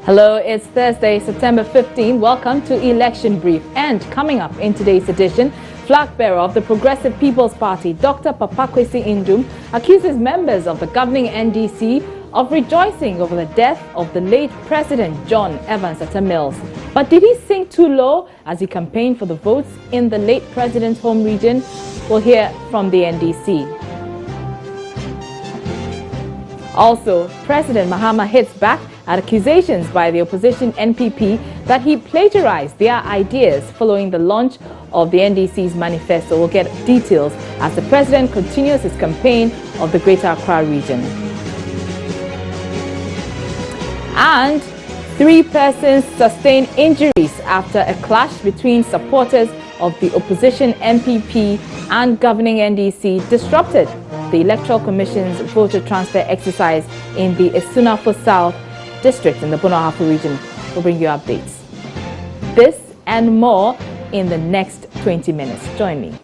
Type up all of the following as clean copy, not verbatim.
Hello, it's Thursday, September 15. Welcome to Election Brief. And coming up in today's edition, flag bearer of the Progressive People's Party, Dr. Kwesi Nduom, accuses members of the governing NDC of rejoicing over the death of the late President John Evans Atta Mills. But did he sink too low as he campaigned for the votes in the late president's home region? We'll hear from the NDC. Also, President Mahama hits back at accusations by the opposition NPP that he plagiarized their ideas following the launch of the NDC's manifesto. We'll get details as the president continues his campaign of the Greater Accra region. And 3 persons sustained injuries after a clash between supporters of the opposition NPP and governing NDC disrupted the Electoral Commission's voter transfer exercise in the Esunafo South district in the Bono-Ahafo region. We'll bring you updates. This and more in the next 20 minutes. Join me.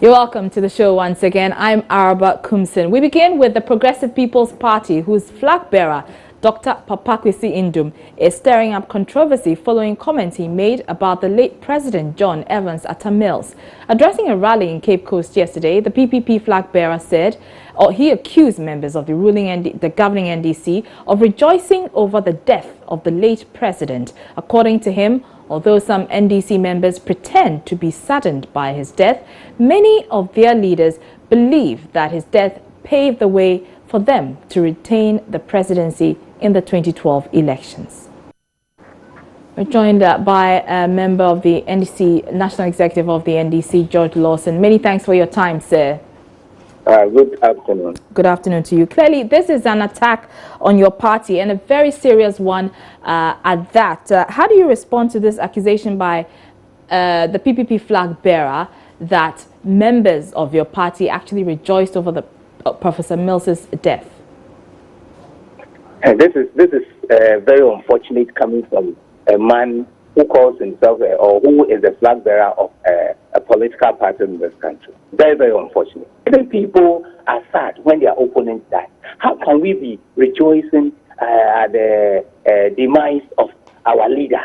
You're welcome to the show once again. I'm Araba Kumsin. We begin with the Progressive People's Party, whose flag bearer, Dr. Kwesi Nduom, is stirring up controversy following comments he made about the late President John Evans Atta Mills. Addressing a rally in Cape Coast yesterday, the PPP flag bearer said, he accused members of the governing NDC of rejoicing over the death of the late president. According to him, although some NDC members pretend to be saddened by his death, many of their leaders believe that his death paved the way for them to retain the presidency in the 2012 elections. We're joined by a member of the NDC, National Executive of the NDC, George Lawson. Many thanks for your time, sir. Good afternoon. Good afternoon to you. Clearly, this is an attack on your party, and a very serious one at that. How do you respond to this accusation by the PPP flag bearer that members of your party actually rejoiced over the Professor Mills's death? This is very unfortunate coming from a man who calls himself or who is the flag bearer of a political party in this country. Very, very unfortunate. Even people are sad when their opponents die. How can we be rejoicing at the demise of our leader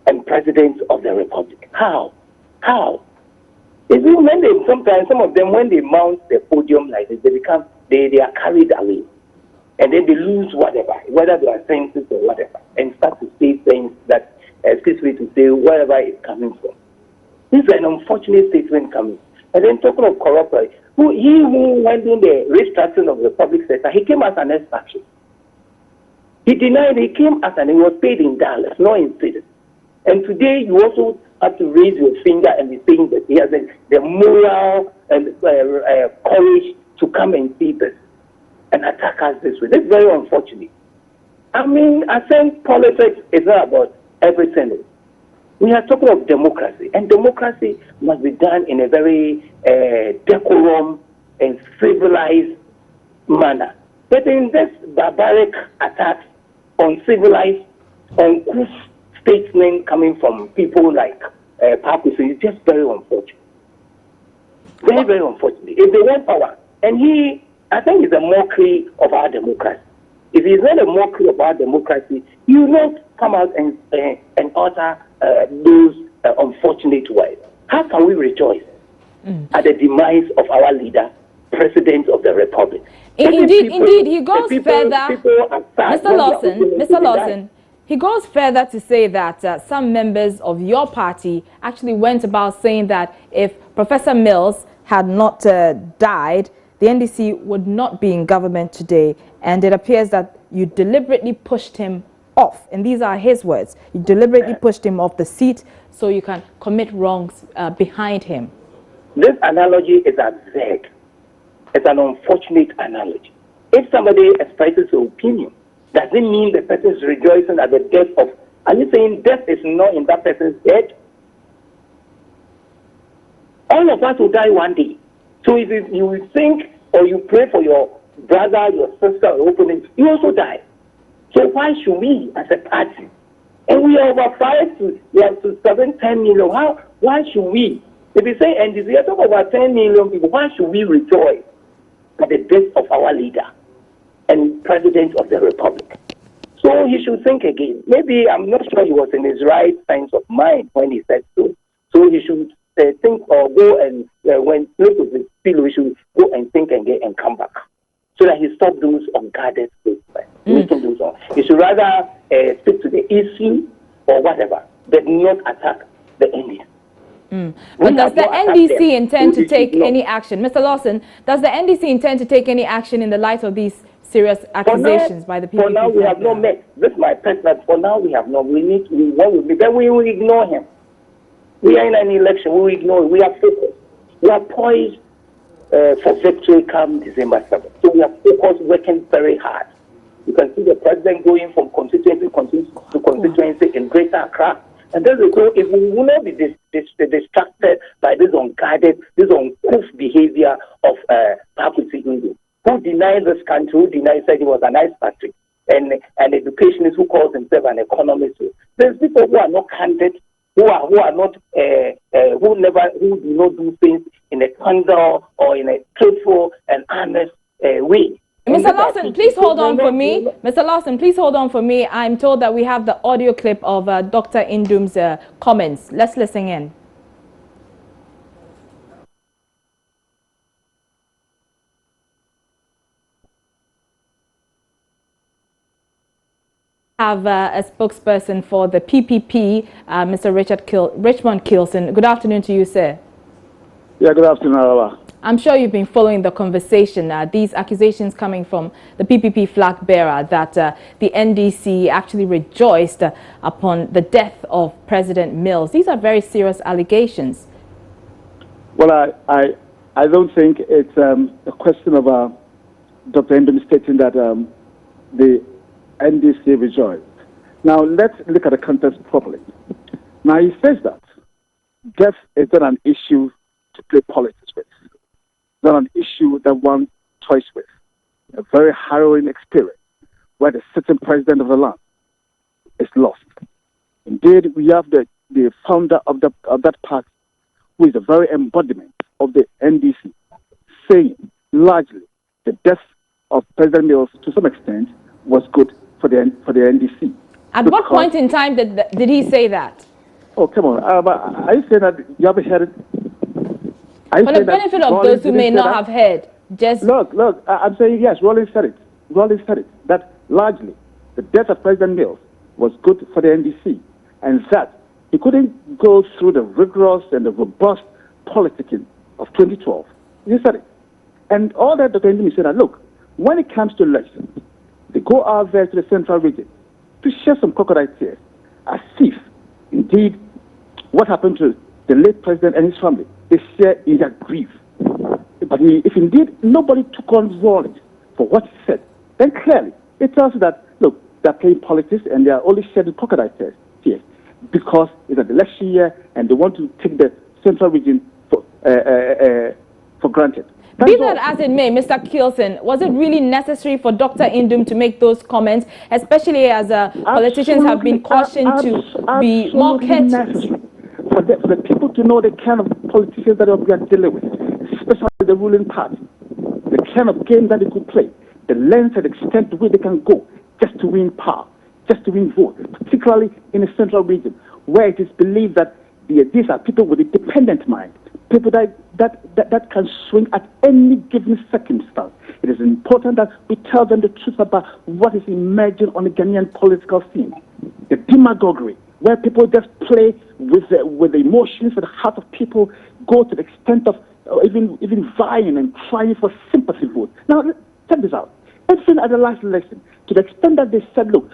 and president of the republic? How? It's when they, sometimes some of them, when they mount the podium like this, they are carried away. And then they lose whatever, whether they are senses or whatever, and start to say things that, excuse me to say, wherever it's coming from. This is an unfortunate statement coming. And then talking of corruption, he who went in the restructuring of the public sector, he came as an extraction. He denied he came as he was paid in dollars, not in cedis. And today you also have to raise your finger and be saying that he has the moral and courage to come and see this and attack us this way. This is very unfortunate. I mean, I think politics is not about everything. We are talking of democracy, and democracy must be done in a very decorum and civilized manner. But in this barbaric attack on civilized, uncouth statements coming from people like Kwesi, it's just very unfortunate. Very, very unfortunate. If they want power, and I think it's a mockery of our democracy. If it's not a mockery of our democracy, you will not come out and utter those unfortunate words. How can we rejoice at the demise of our leader, President of the Republic? Indeed, he goes further. Mr. Lawson, he goes further to say that some members of your party actually went about saying that if Professor Mills had not died, the NDC would not be in government today, and it appears that you deliberately pushed him off, and these are his words. You deliberately pushed him off the seat so you can commit wrongs behind him. This analogy is absurd. It's an unfortunate analogy. If somebody expresses an opinion, does it mean the person is rejoicing at the death of... Are you saying death is not in that person's head? All of us will die one day. So if you think or you pray for your brother, your sister, or opponent, you also die. So why should we, as a party, And we are over 10 million. Why should we? If you say NDC, we are talking about 10 million people. Why should we rejoice at the death of our leader and president of the republic? So he should think again. Maybe, I'm not sure he was in his right sense of mind when he said so. So he should think or go and, when look at his pillow, he should go and think again and come back. So that he stop those unguarded statements. He should rather stick to the issue or whatever, but not attack the NDC. But does the NDC intend to take any action? Mr. Lawson, does the NDC intend to take any action in the light of these serious accusations by the PPP? For now, we have not met. This is my personal. For now, we have not. We will ignore him. We are in an election. We will ignore him. We are focused. We are poised for victory come December 7th. So we are focused, working very hard. You can see the president going from constituency to constituency in Greater Accra. And then we go, if we will not be distracted by this unguarded, this uncouth behavior of Kwesi Nduom, who denied this country, who said he was an ice factory, and an educationist who calls himself an economist. There's people who are not candid, who do not do things in a candid or in a truthful and honest way. Mr. Lawson, please hold on for me. Mr. Lawson, please hold on for me. I'm told that we have the audio clip of Dr. Nduom's comments. Let's listen in. Have a spokesperson for the PPP, Mr. Richmond Kilson. Good afternoon to you, sir. Yeah, good afternoon, Araba. I'm sure you've been following the conversation. These accusations coming from the PPP flag bearer that the NDC actually rejoiced upon the death of President Mills. These are very serious allegations. Well, I don't think it's a question of Dr. Nduom stating that the NDC rejoiced. Now, let's look at the context properly. Now, he says that death is not an issue to play politics with. Not an issue that one toys with. A very harrowing experience where the sitting president of the land is lost. Indeed, we have the founder of that party, who is the very embodiment of the NDC, saying largely the death of President Mills to some extent was good for the NDC. At what point in time did he say that? Oh, come on. Are you saying that you haven't heard it? For the benefit of those who may not have heard, just... Look, I'm saying yes, Rollins said it. That largely, the death of President Mills was good for the NDC, and that he couldn't go through the rigorous and the robust politicking of 2012. He said it. And all that Dr. Nduom said that, look, when it comes to elections, they go out there to the central region to shed some crocodile tears, as if, indeed, what happened to the late president and his family, they share in their grief. But if indeed nobody took on Rollins for what he said, then clearly it tells you that, look, they're playing politics and they are only shedding crocodile tears because it's an election year and they want to take the central region for granted. Be that as it may, Mr. Kilson, was it really necessary for Dr. Nduom to make those comments, especially as politicians have been cautioned to be more careful? For the people to know the kind of politicians that we are dealing with, especially the ruling party, the kind of game that they could play, the length and extent to which they can go just to win power, just to win votes, particularly in the central region, where it is believed that these are people with a dependent mind, people that can swing at any given circumstance. It is important that we tell them the truth about what is emerging on the Ghanaian political scene. The demagoguery, where people just play with the emotions and the heart of people, go to the extent of even vying and trying for sympathy votes. Now, check this out. Even at the last election, to the extent that they said, look,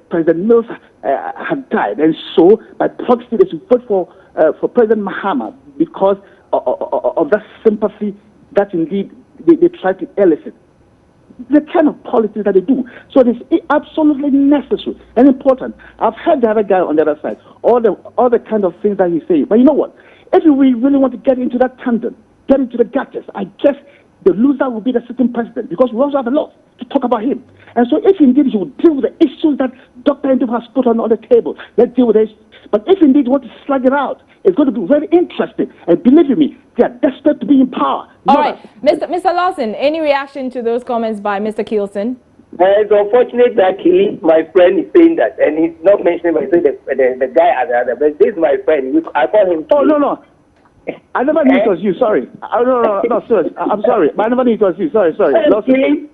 President Mills had died, and so by proxy they should vote for President Mahama because of that sympathy that indeed they tried to elicit. The kind of politics that they do. So it is absolutely necessary and important. I've heard the other guy on the other side, all the kind of things that he's saying. But you know what? If we really want to get into that tangent, get into the gadgets, I guess the loser will be the sitting president because we also have a lot to talk about him. And so if indeed he will deal with the issues that Dr. Nduom Nduom has put on the table. Let's deal with it. But if indeed you want to slug it out, it's going to be very interesting. And believe me, they are desperate to be in power. All right, Mr. Lawson, any reaction to those comments by Mr. Kielson? It's unfortunate that Kili, my friend, is saying that, and he's not mentioning the guy at the other. But this is my friend. I call him. Oh, no. I never knew it was you. Sorry. No, serious. I'm sorry. I never knew it was you. Sorry. Kili,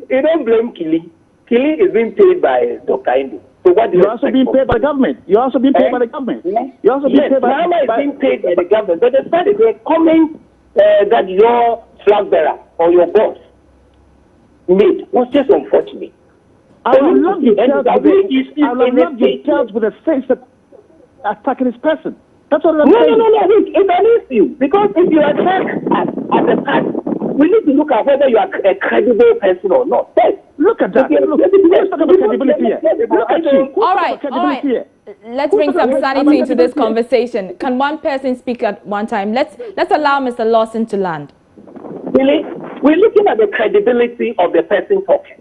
you don't blame Kili. Kili is being paid by Dr. Indu. So what do you You're also being paid by the government. You're also being paid by the government. You're also being paid by Mama is being paid by the government. But the fact is, they comment that your flag bearer or your boss made was just unfortunate. I would love you dealt with a face that attacking this person. That's what I'm saying. No. It's an issue. Because if you attack at the past, we need to look at whether you are a credible person or not. Yes. Look at that. Let's talk about credibility here. All right. Let's bring some sanity into this conversation. Can one person speak at one time? Let's allow Mr. Lawson to land. Really? We're looking at the credibility of the person talking.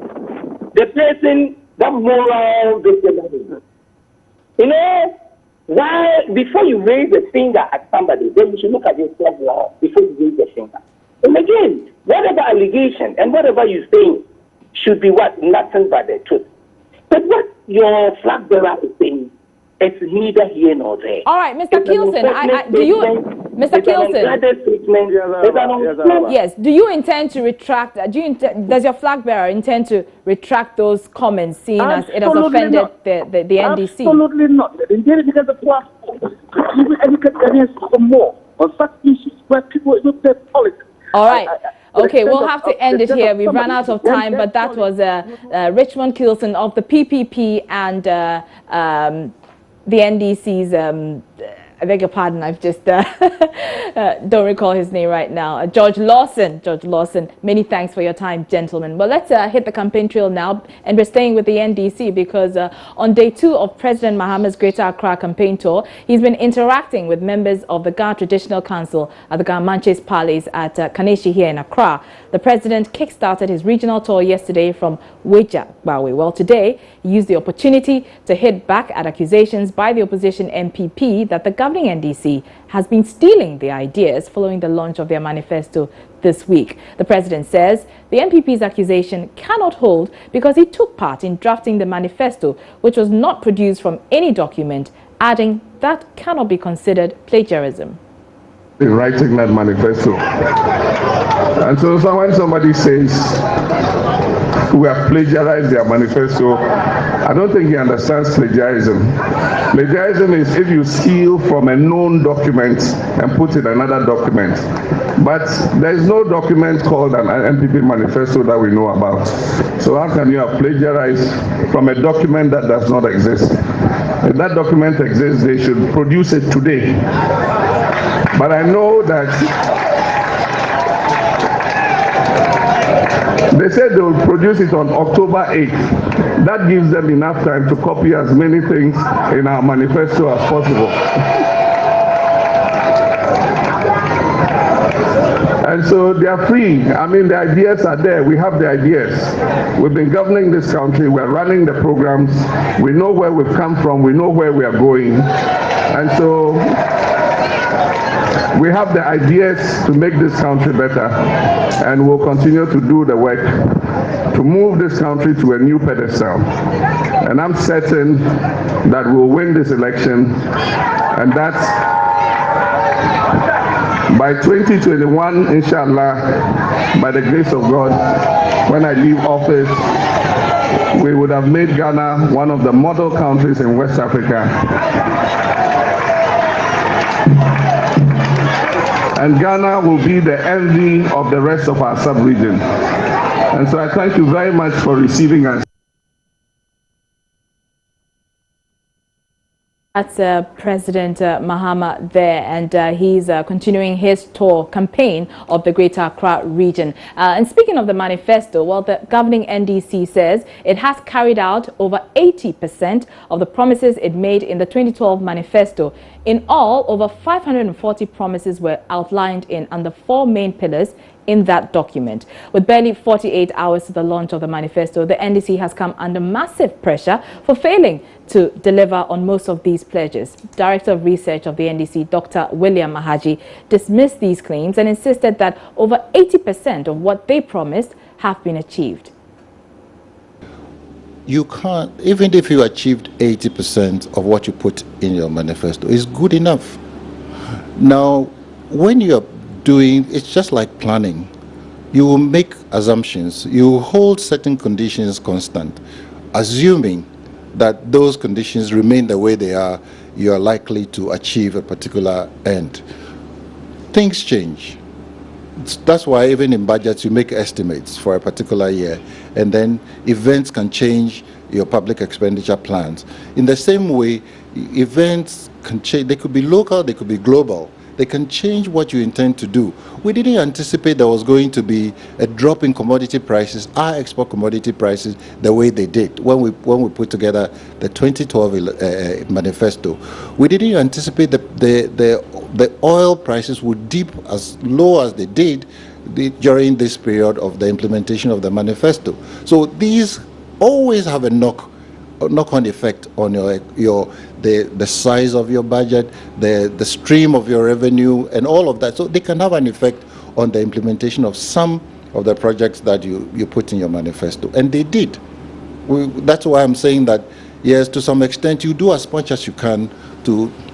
The person, that moral, you know, why, before you raise a finger at somebody, then you should look at yourself well before you raise the finger. And again, whatever allegation and whatever you say should be nothing but the truth. But what your flag bearer is saying, it's neither here nor there. All right, Mr. Kielson, Mr. Kielson, yes, do you intend to retract? Does your flag bearer intend to retract those comments, seeing as it has offended the NDC? Absolutely not. The Indian has a platform to educate some more on such issues where people look at politics. All right. Okay, we'll have to end it here. We've run out of time, but that was Richmond Kielson of the PPP and the NDC's, I beg your pardon, I've just don't recall his name right now. George Lawson, many thanks for your time, gentlemen. Well, let's hit the campaign trail now, and we're staying with the NDC because on day 2 of President Mahama's Greater Accra campaign tour, he's been interacting with members of the Ga Traditional Council at the Gamanches Palace at Kaneshi here in Accra. The president kick-started his regional tour yesterday from Weja, Bawe. Well, today, he used the opportunity to hit back at accusations by the opposition MPP that the governing NDC has been stealing the ideas following the launch of their manifesto this week. The president says the MPP's accusation cannot hold because he took part in drafting the manifesto, which was not produced from any document, adding that cannot be considered plagiarism. In writing that manifesto. And so when somebody says we have plagiarized their manifesto, I don't think he understands plagiarism. Plagiarism is if you steal from a known document and put in another document. But there is no document called an MPP manifesto that we know about. So how can you have plagiarized from a document that does not exist? If that document exists, they should produce it today. But I know that they said they will produce it on October 8th. That gives them enough time to copy as many things in our manifesto as possible. And so they are free. I mean, the ideas are there. We have the ideas. We've been governing this country. We're running the programs. We know where we've come from. We know where we are going. And so we have the ideas to make this country better, and we'll continue to do the work to move this country to a new pedestal. And I'm certain that we'll win this election, and that's by 2021, inshallah, by the grace of God, when I leave office, we would have made Ghana one of the model countries in West Africa. And Ghana will be the envy of the rest of our sub-region. And so I thank you very much for receiving us. That's President Mahama there, and he's continuing his tour campaign of the Greater Accra region. And speaking of the manifesto, well, the governing NDC says it has carried out over 80% of the promises it made in the 2012 manifesto. In all, over 540 promises were outlined in under 4 main pillars, in that document. With barely 48 hours to the launch of the manifesto, the NDC has come under massive pressure for failing to deliver on most of these pledges. Director of Research of the NDC, Dr. William Ahaji, dismissed these claims and insisted that over 80% of what they promised have been achieved. You can't, even if you achieved 80% of what you put in your manifesto, is good enough. Now, when you're doing, it's just like planning. You will make assumptions. You hold certain conditions constant, assuming that those conditions remain the way they are, you are likely to achieve a particular end. Things change. That's why even in budgets you make estimates for a particular year, and then events can change your public expenditure plans. In the same way, events can change. They could be local, they could be global. They can change what you intend to do. We didn't anticipate there was going to be a drop in commodity prices, our export commodity prices, the way they did when we put together the 2012 manifesto. We didn't anticipate the oil prices would dip as low as they did during this period of the implementation of the manifesto. So these always have a knock-on effect on the size of your budget, the stream of your revenue, and all of that. So they can have an effect on the implementation of some of the projects that you put in your manifesto, and they did. That's why I'm saying that, yes, to some extent, you do as much as you can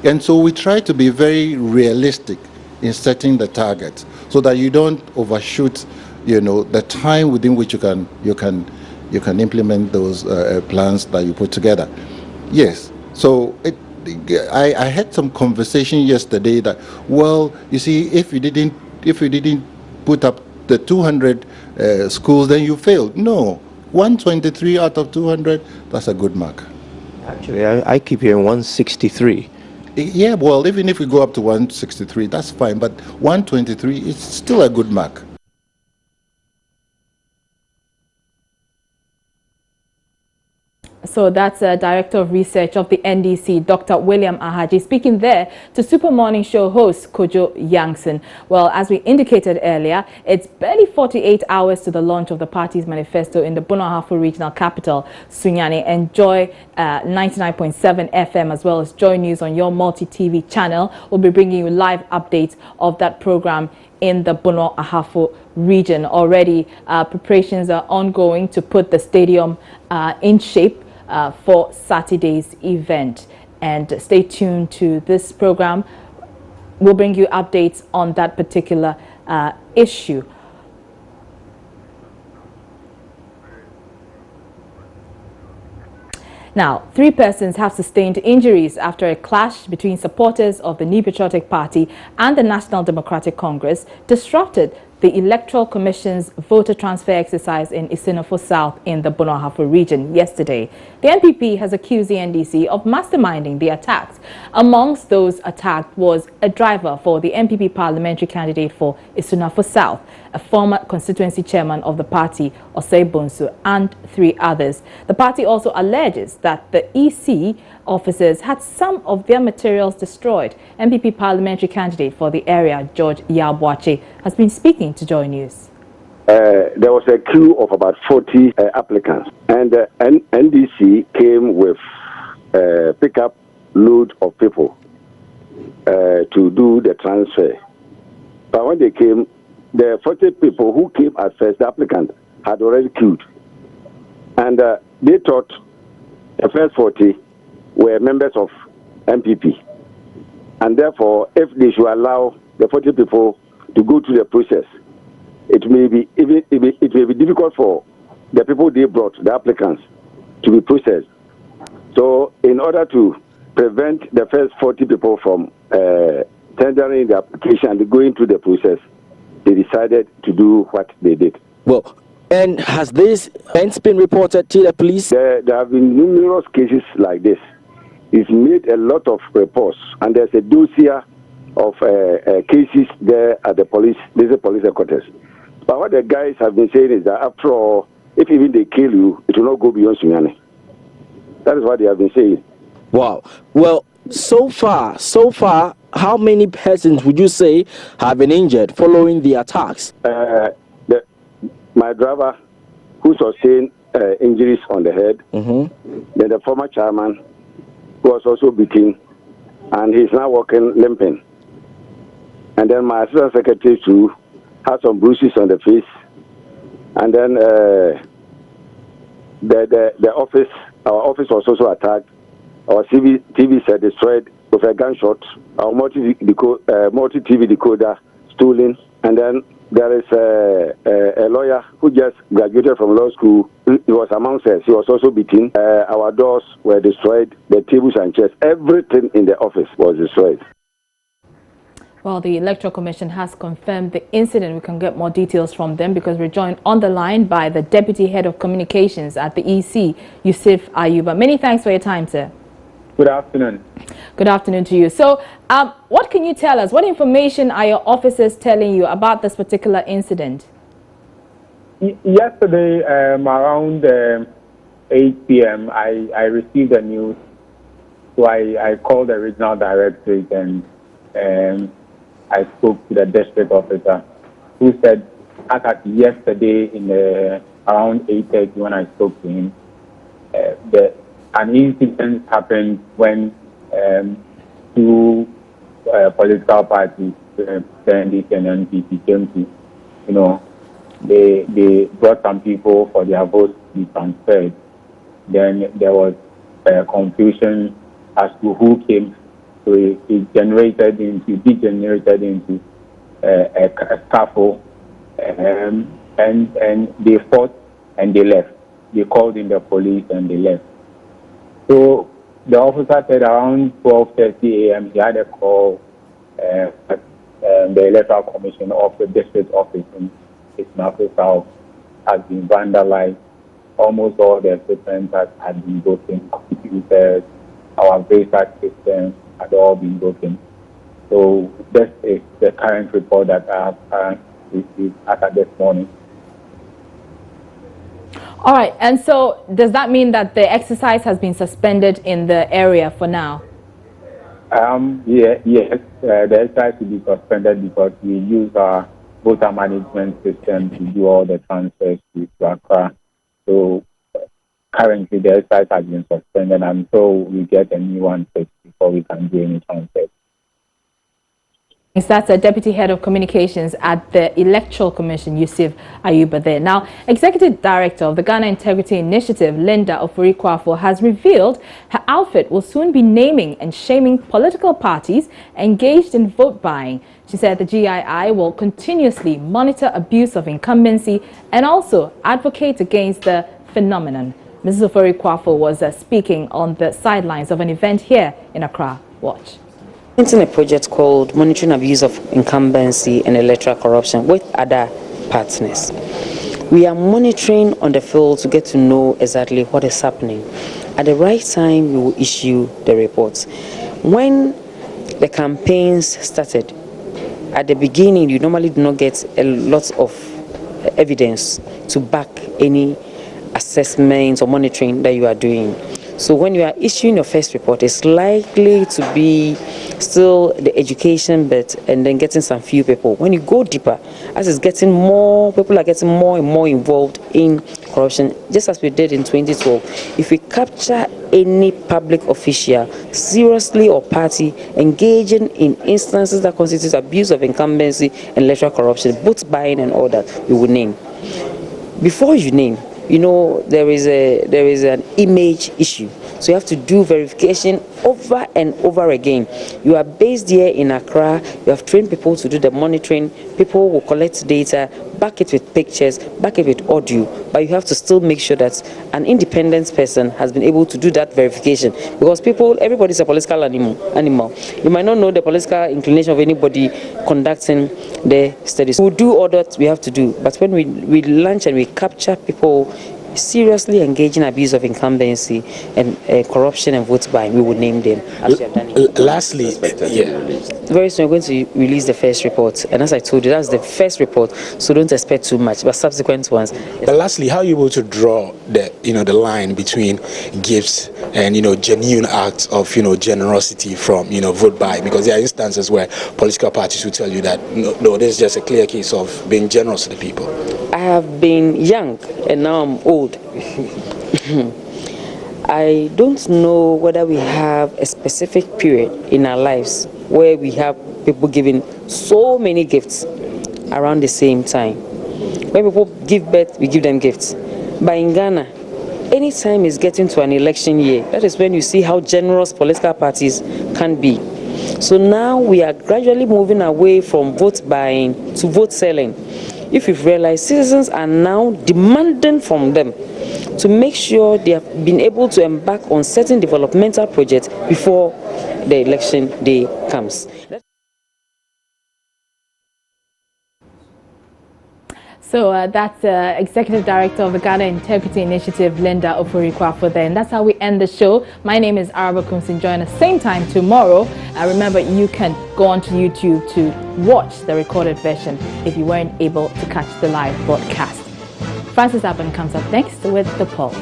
and so we try to be very realistic in setting the targets so that you don't overshoot, the time within which you can implement those plans that you put together. Yes. So I had some conversation yesterday that, well, you see, if you didn't put up the 200 schools, then you failed. No, 123 out of 200, that's a good mark. Actually, I keep hearing 163. Yeah, well, even if we go up to 163, that's fine, but 123 is still a good mark. So that's Director of Research of the NDC, Dr. William Ahaji, speaking there to Super Morning Show host Kojo Yangson. Well, as we indicated earlier, it's barely 48 hours to the launch of the party's manifesto in the Bono Ahafo regional capital, Sunyani. Enjoy 99.7 FM as well as Joy News on your multi-TV channel. We'll be bringing you live updates of that program in the Bono Ahafo region. Already, preparations are ongoing to put the stadium in shape for Saturday's event. And stay tuned to this program. We'll bring you updates on that particular issue. Now, 3 persons have sustained injuries after a clash between supporters of the New Patriotic Party and the National Democratic Congress disrupted the Electoral Commission's voter transfer exercise in Isinofo South in the Bono Ahafo region yesterday. The NPP has accused the NDC of masterminding the attacks. Amongst those attacked was a driver for the NPP parliamentary candidate for Isinofo South, a former constituency chairman of the party, Osei Bonsu, and 3 others. The party also alleges that the EC officers had some of their materials destroyed. NPP parliamentary candidate for the area, George Yabwache, has been speaking to Joy News. There was a queue of about 40 applicants, and NDC came with a pickup load of people to do the transfer. But when they came, the 40 people who came at first, the applicant had already queued. And they thought the first 40 were members of MPP. And therefore, if they should allow the 40 people to go through the process, it may be difficult for the people they brought, the applicants, to be processed. So in order to prevent the first 40 people from tendering the application and going through the process, they decided to do what they did. Well, and has this offense been reported to the police? There have been numerous cases like this. It's made a lot of reports, and there's a dossier of cases there at the police headquarters. But what the guys have been saying is that after all, if even they kill you, it will not go beyond Sunyani. That is what they have been saying. Wow. Well, so far, how many persons would you say have been injured following the attacks? My driver, who sustained injuries on the head, then the former chairman, who was also beaten, and he's now walking limping. And then my assistant secretary too had some bruises on the face. And then the office, our office was also attacked. Our TV set destroyed with a gunshot. Our multi-TV decoder stolen. And then there is a lawyer who just graduated from law school. He was amongst us. He was also beaten. Our doors were destroyed. The tables and chairs, everything in the office was destroyed. Well, the Electoral Commission has confirmed the incident. We can get more details from them because we're joined on the line by the Deputy Head of Communications at the EC, Yusuf Ayuba. Many thanks for your time, sir. Good afternoon. Good afternoon to you. So, what can you tell us? What information are your officers telling you about this particular incident? Yesterday, around 8 p.m., I received the news. So I called the regional directorate and I spoke to the district officer, who said Atta yesterday in around 8:30 when I spoke to him, an incident happened when two political parties, NDC and NPP, came to, they brought some people for their votes to be transferred. Then there was confusion as to who came. So it degenerated into a scuffle, and they fought and they left. They called in the police and they left. So the officer said around 12:30 a.m. he had a call at the Electoral Commission of the district office in Ismail South has been vandalized. Almost all the equipment had been broken. Computers, our VSAT system had all been broken. So this is the current report that I have received at this morning. All right, and so does that mean that the exercise has been suspended in the area for now? Yes, the exercise will be suspended because we use our voter management system to do all the transfers to Accra. So currently the exercise has been suspended until we get a new one fixed before we can do any transfers. That's the Deputy Head of Communications at the Electoral Commission, Yusuf Ayuba there. Now, Executive Director of the Ghana Integrity Initiative, Linda Ofori-Kwafo, has revealed her outfit will soon be naming and shaming political parties engaged in vote buying. She said the GII will continuously monitor abuse of incumbency and also advocate against the phenomenon. Mrs. Ofori-Kwafo was speaking on the sidelines of an event here in Accra. Watch. In a project called Monitoring Abuse of Incumbency and Electoral Corruption with other partners. We are monitoring on the field to get to know exactly what is happening. At the right time, we will issue the reports. When the campaigns started, at the beginning, you normally do not get a lot of evidence to back any assessments or monitoring that you are doing. So when you are issuing your first report, it's likely to be still the education bit and then getting some few people. When you go deeper, as it's getting more, people are getting more and more involved in corruption, just as we did in 2012. If we capture any public official, seriously or party, engaging in instances that constitute abuse of incumbency and electoral corruption, vote buying and all that, we will name. Before you name, there is an image issue. So you have to do verification over and over again. You are based here in Accra. You have trained people to do the monitoring. People will collect data, back it with pictures, back it with audio. But you have to still make sure that an independent person has been able to do that verification. Because everybody's a political animal. You might not know the political inclination of anybody conducting the studies. We'll do all that we have to do. But when we launch and we capture people seriously engaging abuse of incumbency and corruption and vote buying, we will name them as we have done. Lastly, very soon we're going to release the first report, and as I told you, that's the first report, so don't expect too much, but subsequent ones. But lastly, how are you able to draw the the line between gifts and genuine acts of generosity from vote buy? Because there are instances where political parties will tell you that no, this is just a clear case of being generous to the people. I have been young and now I'm old. I don't know whether we have a specific period in our lives where we have people giving so many gifts around the same time. When people give birth, we give them gifts. But in Ghana, anytime it's getting to an election year, that is when you see how generous political parties can be. So now we are gradually moving away from vote buying to vote selling. If you've realized, citizens are now demanding from them to make sure they have been able to embark on certain developmental projects before the election day comes. So that's Executive Director of the Ghana Integrity Initiative, Linda Ofori-Kwafo there. And that's how we end the show. My name is Araba Kumsin. Join us same time tomorrow. Remember, you can go onto YouTube to watch the recorded version if you weren't able to catch the live broadcast. Francis Aben comes up next with The Pulse.